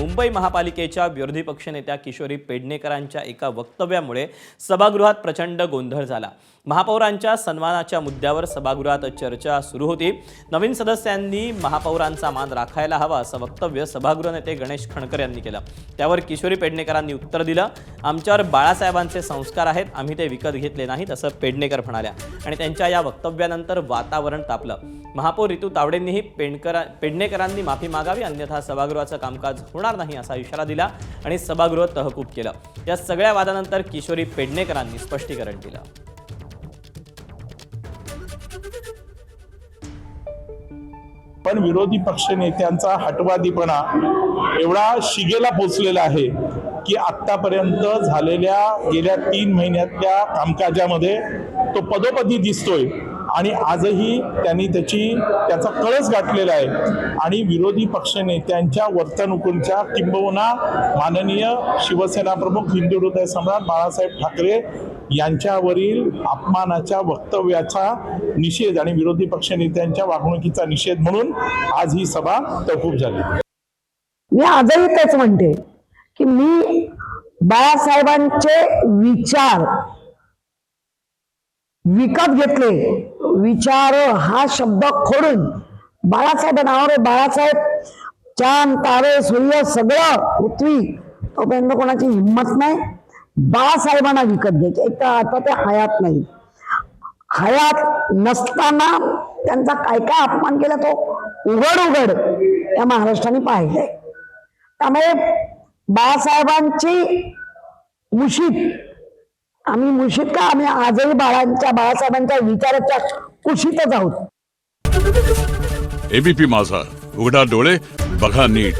मुंबई महापालिकेच्या विरोधी पक्षनेत्या किशोरी पेडणेकरांच्या एका वक्तव्यामुळे सभागृहात प्रचंड गोंधळ झाला। महापौरांच्या सन्मानाच्या मुद्द्यावर सभागृहात चर्चा सुरू होती। नवीन सदस्यांनी महापौरांचा मान राखायला हवा असं वक्तव्य सभागृह नेते गणेश खणकर यांनी केलं। त्यावर किशोरी पेडणेकरांनी उत्तर दिलं, आमच्यावर बाळासाहेबांचे संस्कार आहेत, आम्ही ते विकत घेतले नाहीत असं पेडणेकर म्हणाल्या आणि त्यांच्या या वक्तव्यानंतर वातावरण तापलं। महापौर ऋतू तावडेंनीही पेडणेकरांनी माफी मागावी, अन्यथा सभागृहाचं कामकाज होणार नाही असा इशारा दिला आणि सभागृह तहकूब केलं। या सगळ्या वादानंतर किशोरी पेडणेकरांनी स्पष्टीकरण दिलं। पण विरोधी पक्षनेत्यांचा हटवादीपणा एवढा शिगेला पोचलेला आहे की आतापर्यंत झालेल्या गेल्या 3 महिन्यातल्या कामकाजामध्ये तो पदोपदी दिसतोय आणि आजही त्यांनी त्याचा कळस गाठलेला आहे आणि विरोधी पक्षनेत्यांच्या वर्तणुकीच्या किंबहुना माननीय शिवसेना प्रमुख हिंदू हृदय सम्राट बाळासाहेब ठाकरे यांच्यावरील अपमानाच्या वक्तव्याचा निषेध आणि विरोधी पक्षनेत्यांच्या वागणुकीचा निषेध म्हणून आज ही सभा तहकूब झाली। मी आजही तेच म्हणते की मी बाळासाहेबांचे विचार विकत घेतले। विचार हा शब्द खोडून बाळासाहेब नावावर बाळासाहेब चांद तारे सूर्य सगळं पृथ्वी तोपर्यंत कोणाची हिंमत नाही बाळासाहेबांना विकत घ्यायचे। एक तर आता ते हयात नाही, हयात नसताना त्यांचा काय काय अपमान केला तो उघड या महाराष्ट्राने पाहिलंय। त्यामुळे बाळासाहेबांची मुशीत आम्ही मुशीत का आम्ही आजही बाळासाहेबांच्या विचाराच्या कुशीतच आहोत। एबीपी माझा, उघडा डोळे बघा नीट।